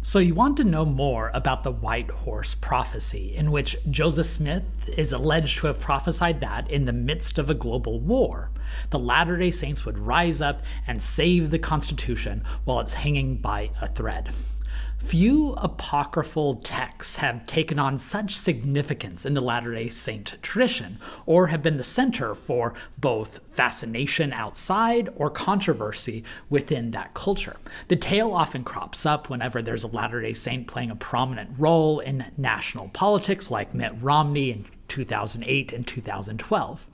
So you want to know more about the White Horse Prophecy, in which Joseph Smith is alleged to have prophesied that in the midst of a global war, the Latter-day Saints would rise up and save the Constitution while it's hanging by a thread. Few apocryphal texts have taken on such significance in the Latter-day Saint tradition, or have been the center for both fascination outside or controversy within that culture. The tale often crops up whenever there's a Latter-day Saint playing a prominent role in national politics, like Mitt Romney in 2008 and 2012.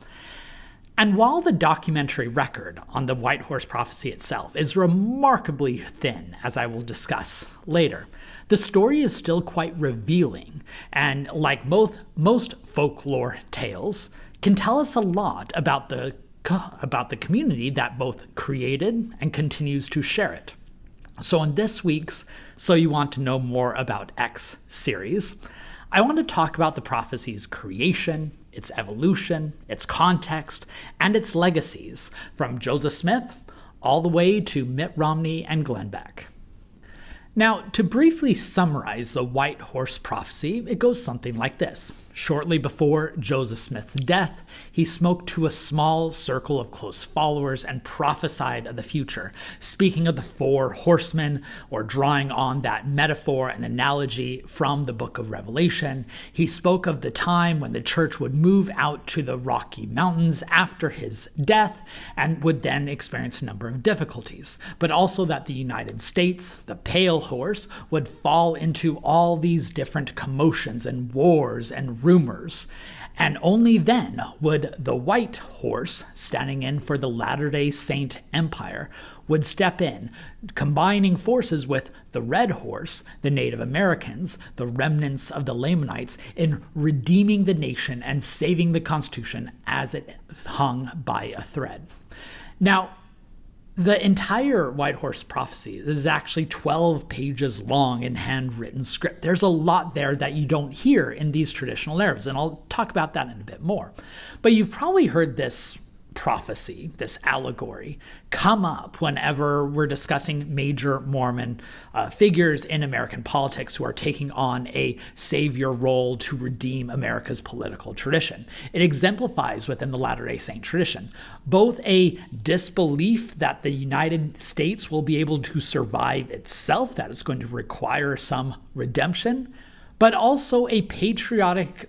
And while the documentary record on the White Horse Prophecy itself is remarkably thin, as I will discuss later, the story is still quite revealing, and like most folklore tales, can tell us a lot about the community that both created and continues to share it. So in this week's So You Want to Know More About X series, I want to talk about the prophecy's creation, its evolution, its context, and its legacies, from Joseph Smith all the way to Mitt Romney and Glenn Beck. Now, to briefly summarize the White Horse Prophecy, it goes something like this. Shortly before Joseph Smith's death, he spoke to a small circle of close followers and prophesied of the future, speaking of the four horsemen, or drawing on that metaphor and analogy from the book of Revelation. He spoke of the time when the church would move out to the Rocky Mountains after his death and would then experience a number of difficulties, but also that the United States, the pale horse, would fall into all these different commotions and wars and rumors, and only then would the white horse, standing in for the Latter-day Saint Empire, would step in, combining forces with the red horse, the Native Americans, the remnants of the Lamanites, in redeeming the nation and saving the Constitution as it hung by a thread. Now, the entire White Horse Prophecy is actually 12 pages long in handwritten script. There's a lot there that you don't hear in these traditional narratives, and I'll talk about that in a bit more. But you've probably heard this prophecy, this allegory, come up whenever we're discussing major Mormon figures in American politics who are taking on a savior role to redeem America's political tradition. It exemplifies within the Latter-day Saint tradition both a disbelief that the United States will be able to survive itself, that it's going to require some redemption, but also a patriotic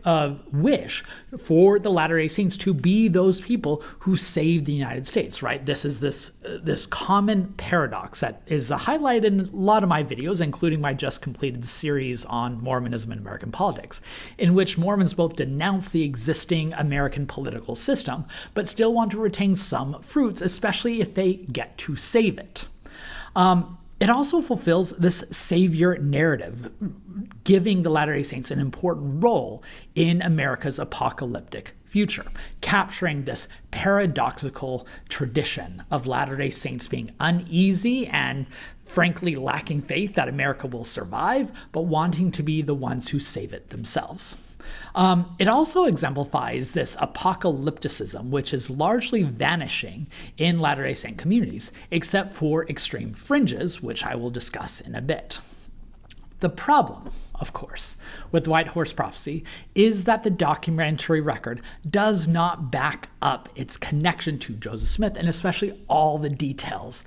wish for the Latter-day Saints to be those people who saved the United States, right? This is this common paradox that is highlighted in a lot of my videos, including my just completed series on Mormonism and American politics, in which Mormons both denounce the existing American political system, but still want to retain some fruits, especially if they get to save it. It also fulfills this savior narrative, giving the Latter-day Saints an important role in America's apocalyptic future, capturing this paradoxical tradition of Latter-day Saints being uneasy and frankly lacking faith that America will survive, but wanting to be the ones who save it themselves. It also exemplifies this apocalypticism, which is largely vanishing in Latter-day Saint communities, except for extreme fringes, which I will discuss in a bit. The problem, of course, with the White Horse Prophecy is that the documentary record does not back up its connection to Joseph Smith, and especially all the details,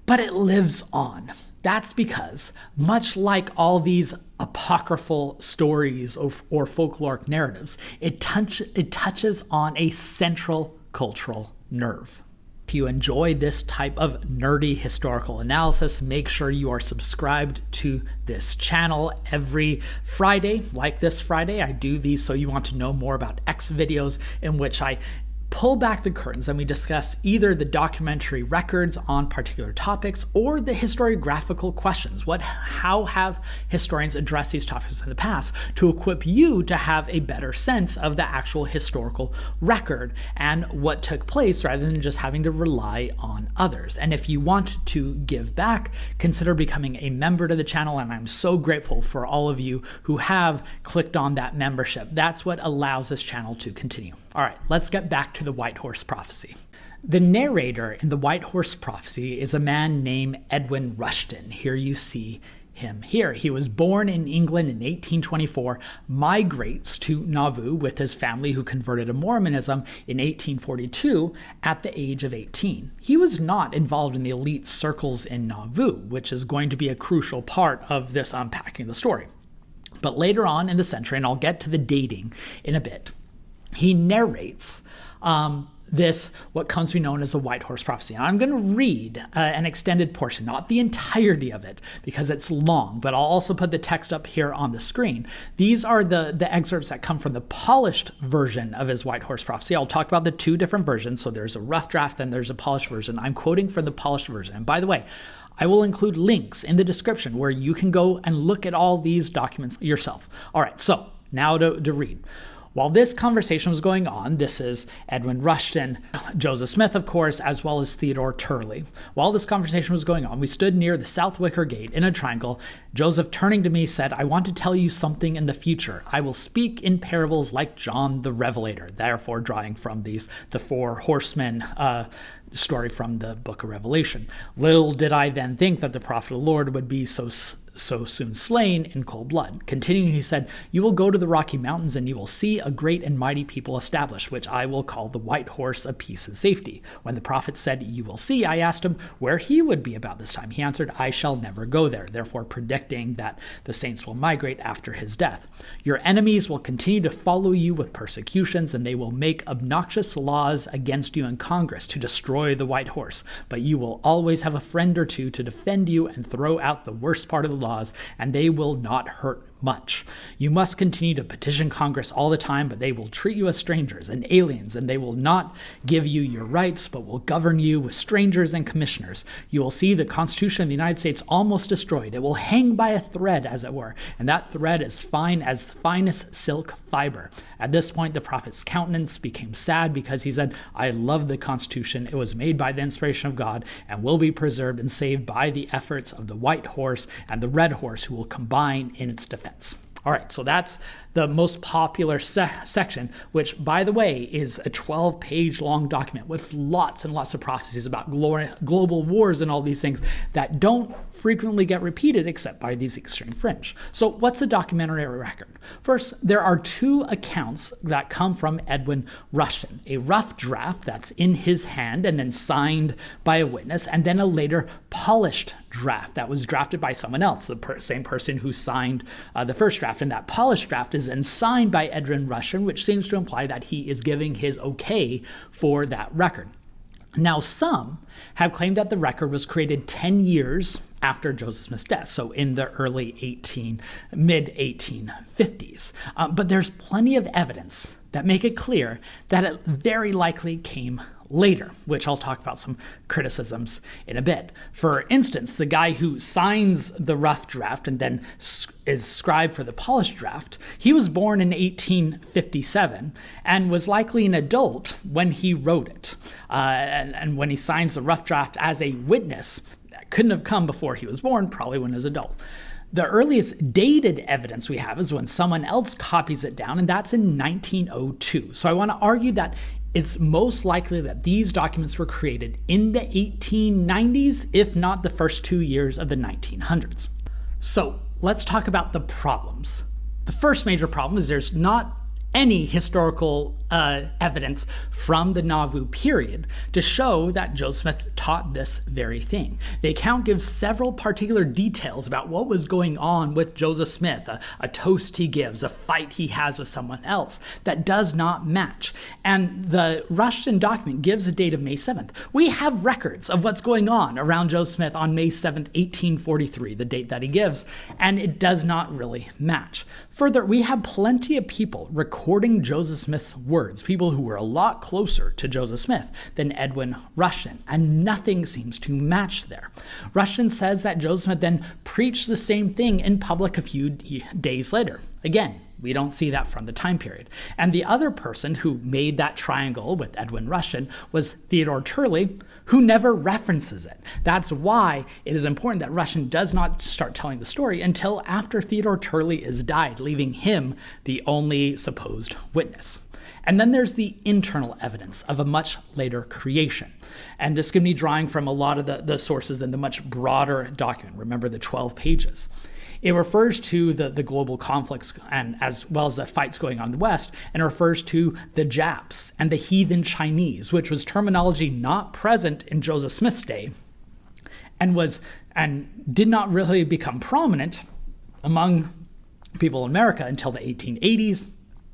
but it lives on. That's because, much like all these apocryphal stories or folkloric narratives, it touches on a central cultural nerve. If you enjoy this type of nerdy historical analysis, make sure you are subscribed to this channel every Friday. Like this Friday, I do these So You Want to Know More About X videos, in which I pull back the curtains and we discuss either the documentary records on particular topics or the historiographical questions. How have historians addressed these topics in the past to equip you to have a better sense of the actual historical record and what took place, rather than just having to rely on others. And if you want to give back, consider becoming a member to the channel, and I'm so grateful for all of you who have clicked on that membership. That's what allows this channel to continue. All right, let's get back to the White Horse Prophecy. The narrator in the White Horse Prophecy is a man named Edwin Rushton. Here you see him here. He was born in England in 1824, migrates to Nauvoo with his family who converted to Mormonism in 1842 at the age of 18. He was not involved in the elite circles in Nauvoo, which is going to be a crucial part of this unpacking the story. But later on in the century, and I'll get to the dating in a bit, he narrates what comes to be known as the White Horse Prophecy. And I'm going to read an extended portion, not the entirety of it, because it's long, but I'll also put the text up here on the screen. These are the excerpts that come from the polished version of his White Horse Prophecy. I'll talk about the two different versions. So there's a rough draft, and there's a polished version. I'm quoting from the polished version. And by the way, I will include links in the description where you can go and look at all these documents yourself. All right, so now to read. While this conversation was going on, this is Edwin Rushton, Joseph Smith, of course, as well as Theodore Turley. While this conversation was going on, we stood near the South Wicker Gate in a triangle. Joseph, turning to me, said, "I want to tell you something in the future. I will speak in parables like John the Revelator," therefore drawing from the four horsemen story from the book of Revelation. Little did I then think that the prophet of the Lord would be so soon slain in cold blood. Continuing, he said, "You will go to the Rocky Mountains, and you will see a great and mighty people established, which I will call the White Horse of Peace and Safety." When the prophet said, "You will see," I asked him where he would be about this time. He answered, "I shall never go there," therefore predicting that the saints will migrate after his death. "Your enemies will continue to follow you with persecutions, and they will make obnoxious laws against you in Congress to destroy the White Horse. But you will always have a friend or two to defend you and throw out the worst part of the laws, and they will not hurt much. You must continue to petition Congress all the time, but they will treat you as strangers and aliens, and they will not give you your rights, but will govern you with strangers and commissioners. You will see the Constitution of the United States almost destroyed. It will hang by a thread, as it were, and that thread is fine as the finest silk fiber." At this point, the prophet's countenance became sad because he said, "I love the Constitution. It was made by the inspiration of God and will be preserved and saved by the efforts of the White Horse and the Red Horse, who will combine in its defense." All right, so that's the most popular section, which, by the way, is a 12-page long document with lots and lots of prophecies about global wars and all these things that don't frequently get repeated except by these extreme fringe. So what's a documentary record? First, there are two accounts that come from Edwin Rushton, a rough draft that's in his hand and then signed by a witness, and then a later polished draft that was drafted by someone else, the same person who signed the first draft. And that polished draft is then signed by Edwin Rushton, which seems to imply that he is giving his okay for that record. Now, some have claimed that the record was created 10 years after Joseph Smith's death, so in the mid-1850s. But there's plenty of evidence that make it clear that it very likely came later, which I'll talk about some criticisms in a bit. For instance, the guy who signs the rough draft and then is scribe for the polished draft, he was born in 1857 and was likely an adult when he wrote it. And when he signs the rough draft as a witness, that couldn't have come before he was born, probably when he was an adult. The earliest dated evidence we have is when someone else copies it down, and that's in 1902. So I want to argue that it's most likely that these documents were created in the 1890s, if not the first 2 years of the 1900s. So let's talk about the problems. The first major problem is there's not any historical evidence from the Nauvoo period to show that Joseph Smith taught this very thing. The account gives several particular details about what was going on with Joseph Smith, a toast he gives, a fight he has with someone else that does not match. And the Rushton document gives a date of May 7th. We have records of what's going on around Joseph Smith on May 7th, 1843, the date that he gives, and it does not really match. Further, we have plenty of people recording Joseph Smith's words, people who were a lot closer to Joseph Smith than Edwin Rushton, and nothing seems to match there. Rushton says that Joseph Smith then preached the same thing in public a few days later. Again, We don't see that from the time period. And the other person who made that triangle with Edwin Rushton was Theodore Turley, who never references it. That's why it is important that Rushton does not start telling the story until after Theodore Turley is died, leaving him the only supposed witness. And then there's the internal evidence of a much later creation. And this can be drawing from a lot of the sources in the much broader document. Remember the 12 pages. It refers to the global conflicts and as well as the fights going on in the West, and refers to the Japs and the heathen Chinese, which was terminology not present in Joseph Smith's day and did not really become prominent among people in America until the 1880s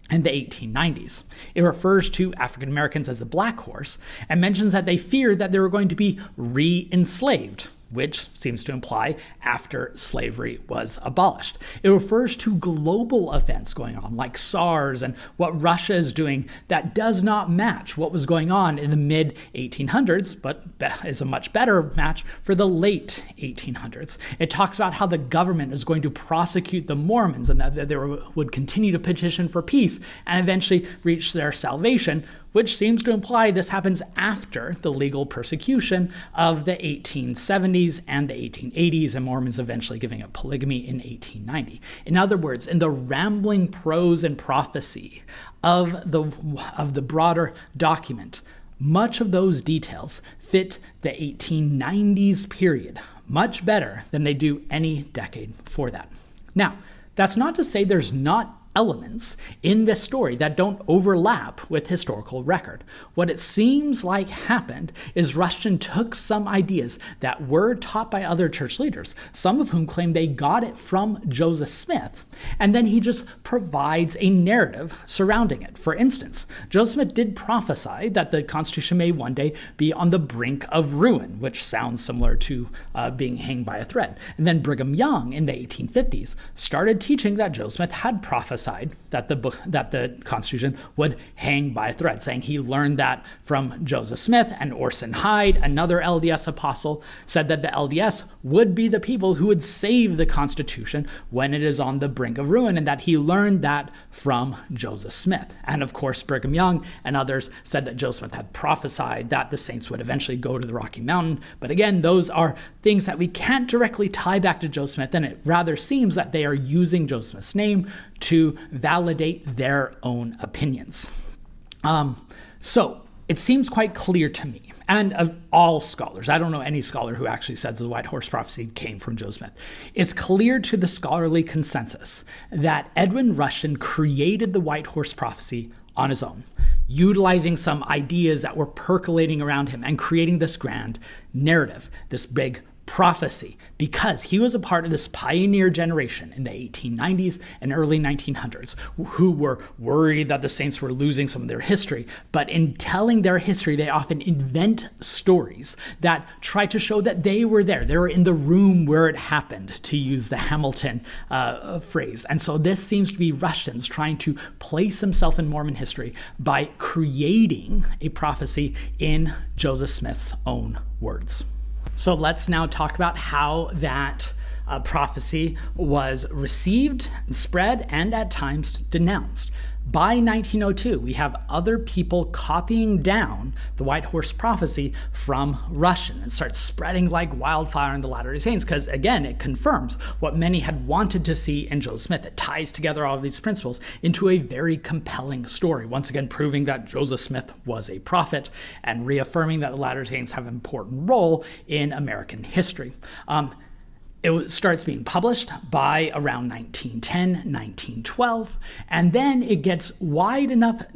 and the 1890s. It refers to African Americans as a black horse and mentions that they feared that they were going to be re-enslaved, which seems to imply after slavery was abolished. It refers to global events going on, like SARS and what Russia is doing that does not match what was going on in the mid-1800s, but is a much better match for the late 1800s. It talks about how the government is going to prosecute the Mormons and that they would continue to petition for peace and eventually reach their salvation, which seems to imply this happens after the legal persecution of the 1870s and the 1880s, and Mormons eventually giving up polygamy in 1890. In other words, in the rambling prose and prophecy of the broader document, much of those details fit the 1890s period much better than they do any decade before that. Now, that's not to say there's not elements in this story that don't overlap with historical record. What it seems like happened is Rushton took some ideas that were taught by other church leaders, some of whom claim they got it from Joseph Smith, and then he just provides a narrative surrounding it. For instance, Joseph Smith did prophesy that the Constitution may one day be on the brink of ruin, which sounds similar to being hanged by a thread. And then Brigham Young in the 1850s started teaching that Joseph Smith had prophesied that the Constitution would hang by a thread, saying he learned that from Joseph Smith, and Orson Hyde, another LDS apostle, said that the LDS would be the people who would save the Constitution when it is on the brink of ruin, and that he learned that from Joseph Smith. And of course, Brigham Young and others said that Joseph Smith had prophesied that the saints would eventually go to the Rocky Mountain. But again, those are things that we can't directly tie back to Joseph Smith, and it rather seems that they are using Joseph Smith's name to validate their own opinions. So it seems quite clear to me, and of all scholars, I don't know any scholar who actually says the white horse prophecy came from Joseph Smith. It's clear to the scholarly consensus that Edwin Rushton created the white horse prophecy on his own, utilizing some ideas that were percolating around him and creating this grand narrative, this big prophecy, because he was a part of this pioneer generation in the 1890s and early 1900s who were worried that the saints were losing some of their history. But in telling their history, they often invent stories that try to show that they were there. They were in the room where it happened, to use the Hamilton phrase. And so this seems to be Rushton's trying to place himself in Mormon history by creating a prophecy in Joseph Smith's own words. So let's now talk about how that prophecy was received, spread, and at times denounced. By 1902, we have other people copying down the white horse prophecy from Rushton and starts spreading like wildfire in the Latter-day Saints, because again, it confirms what many had wanted to see in Joseph Smith. It ties together all of these principles into a very compelling story, once again proving that Joseph Smith was a prophet and reaffirming that the Latter-day Saints have an important role in American history. It starts being published by around 1910, 1912, and then it gets wide enough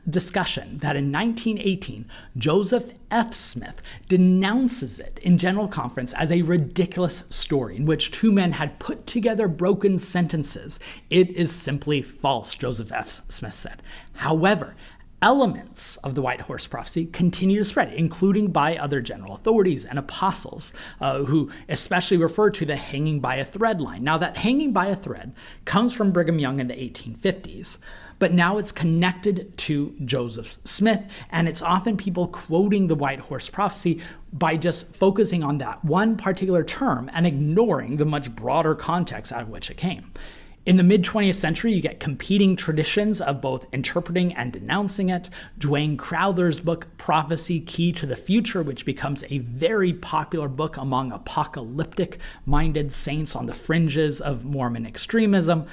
discussion that in 1918, Joseph F. Smith denounces it in General Conference as a ridiculous story in which two men had put together broken sentences. It is simply false, Joseph F. Smith said. However, elements of the white horse prophecy continue to spread, including by other general authorities and apostles who especially refer to the hanging by a thread line. Now, that hanging by a thread comes from Brigham Young in the 1850s, but now it's connected to Joseph Smith, and it's often people quoting the white horse prophecy by just focusing on that one particular term and ignoring the much broader context out of which it came. In the mid-20th century, you get competing traditions of both interpreting and denouncing it. Duane Crowther's book, Prophecy, Key to the Future, which becomes a very popular book among apocalyptic-minded saints on the fringes of Mormon extremism,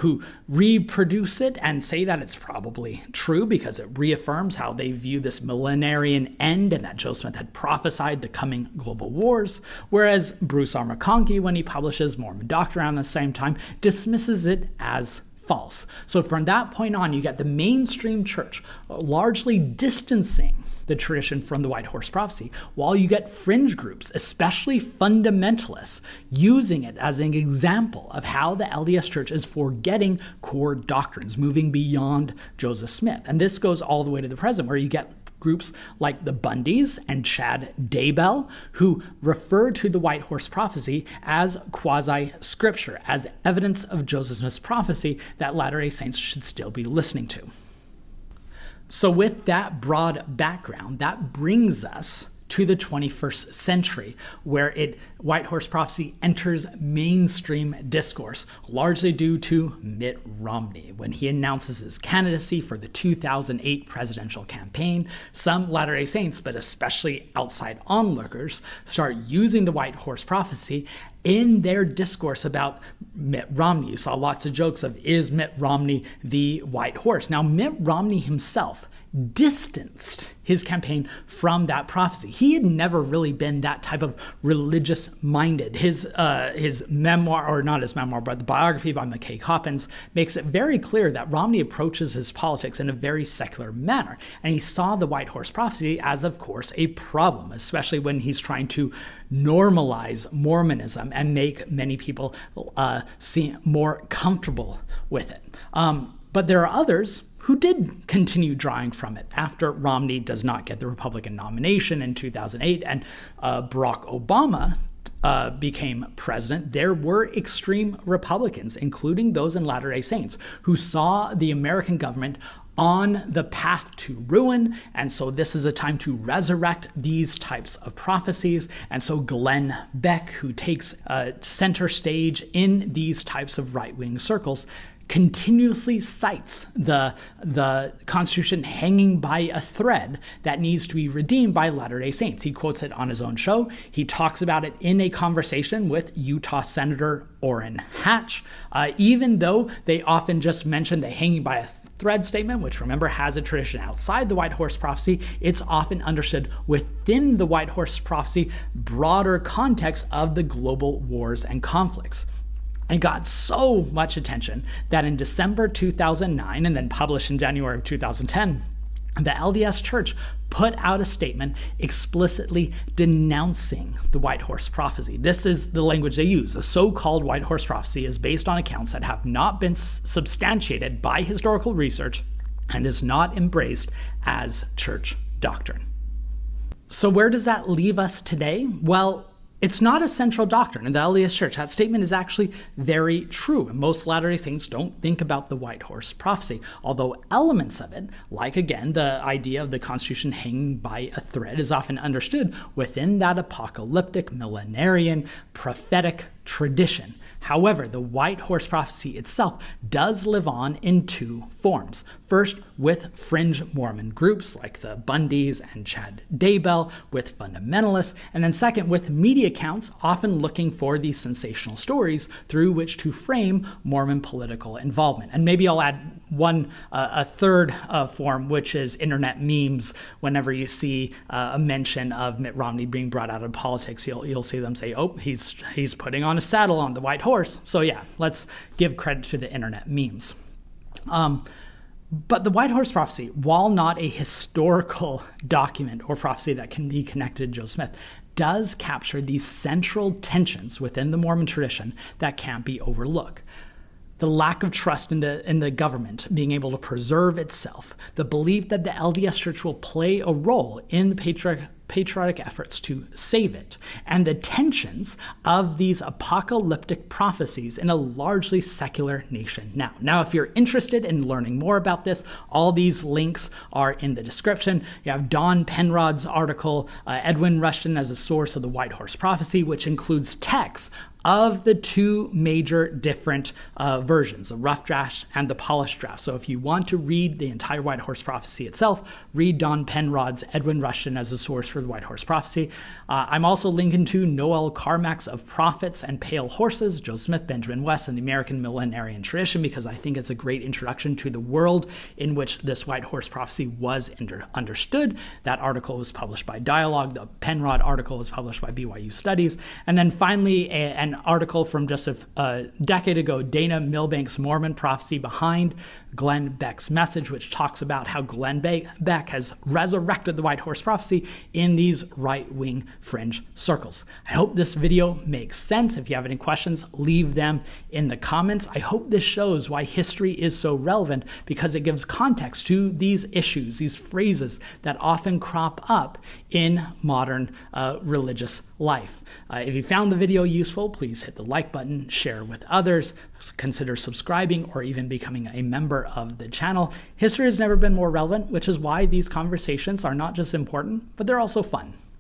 who reproduce it and say that it's probably true because it reaffirms how they view this millenarian end and that Joseph Smith had prophesied the coming global wars, whereas Bruce R. McConkie, when he publishes Mormon Doctrine around the same time, dismisses it as false. So from that point on, you get the mainstream church largely distancing the tradition from the White Horse Prophecy, while you get fringe groups, especially fundamentalists, using it as an example of how the LDS Church is forgetting core doctrines, moving beyond Joseph Smith. And this goes all the way to the present, where you get groups like the Bundys and Chad Daybell, who refer to the White Horse Prophecy as quasi-scripture, as evidence of Joseph Smith's prophecy that Latter-day Saints should still be listening to. So with that broad background, that brings us to the 21st century, where White Horse Prophecy enters mainstream discourse, largely due to Mitt Romney. When he announces his candidacy for the 2008 presidential campaign, some Latter-day Saints, but especially outside onlookers, start using the White Horse Prophecy in their discourse about Mitt Romney. You saw lots of jokes of, is Mitt Romney the white horse? Now, Mitt Romney himself distanced his campaign from that prophecy. He had never really been that type of religious-minded. His memoir, or not his memoir, but the biography by McKay Coppins, makes it very clear that Romney approaches his politics in a very secular manner. And he saw the White Horse Prophecy as, of course, a problem, especially when he's trying to normalize Mormonism and make many people seem more comfortable with it. But there are others who did continue drawing from it after Romney does not get the Republican nomination in 2008 and Barack Obama became president. There were extreme Republicans, including those in Latter-day Saints, who saw the American government on the path to ruin, and so this is a time to resurrect these types of prophecies. And so Glenn Beck, who takes center stage in these types of right-wing circles, continuously cites the Constitution hanging by a thread that needs to be redeemed by Latter-day Saints. He quotes it on his own show. He talks about it in a conversation with Utah Senator Orrin Hatch, even though they often just mention the hanging by a thread statement, which, remember, has a tradition outside the White Horse Prophecy. It's often understood within the White Horse Prophecy broader context of the global wars and conflicts. It got so much attention that in December 2009, and then published in January of 2010, the LDS Church put out a statement explicitly denouncing the White Horse Prophecy. This is the language they use. The so-called White Horse Prophecy is based on accounts that have not been substantiated by historical research and is not embraced as church doctrine. So where does that leave us today? Well, it's not a central doctrine in the LDS Church. That statement is actually very true. Most Latter-day Saints don't think about the White Horse Prophecy, although elements of it, like again the idea of the Constitution hanging by a thread, is often understood within that apocalyptic, millenarian, prophetic tradition. However, the White Horse Prophecy itself does live on in two forms. First, with fringe Mormon groups like the Bundys and Chad Daybell, with fundamentalists, and then second, with media accounts often looking for these sensational stories through which to frame Mormon political involvement. And maybe I'll add a third form, which is internet memes. Whenever you see a mention of Mitt Romney being brought out of politics, you'll see them say, "Oh, he's putting on a saddle on the white horse." So yeah, let's give credit to the internet memes. But the White Horse Prophecy, while not a historical document or prophecy that can be connected to Joseph Smith, does capture these central tensions within the Mormon tradition that can't be overlooked. The lack of trust in the government being able to preserve itself, the belief that the LDS Church will play a role in the patriotic efforts to save it, and the tensions of these apocalyptic prophecies in a largely secular nation now. Now, if you're interested in learning more about this, all these links are in the description. You have Don Penrod's article, Edwin Rushton as a source of the White Horse Prophecy, which includes texts of the two major different versions, the rough draft and the polished draft. So if you want to read the entire White Horse Prophecy itself, read Don Penrod's Edwin Rushton as a source for the White Horse Prophecy. I'm also linking to Noel Carmack's Of Prophets and Pale Horses, Joe Smith, Benjamin West, and the American Millenarian Tradition, because I think it's a great introduction to the world in which this White Horse Prophecy was understood. That article was published by Dialogue. The Penrod article was published by BYU Studies. And then finally, an article from just a decade ago, Dana Milbank's Mormon Prophecy Behind Glenn Beck's Message, which talks about how Glenn Beck has resurrected the White Horse Prophecy in these right-wing fringe circles. I hope this video makes sense. If you have any questions, leave them in the comments. I hope this shows why history is so relevant, because it gives context to these issues, these phrases that often crop up in modern religious life. If you found the video useful, please hit the like button, share with others, consider subscribing or even becoming a member of the channel. History has never been more relevant, which is why these conversations are not just important, but they're also fun.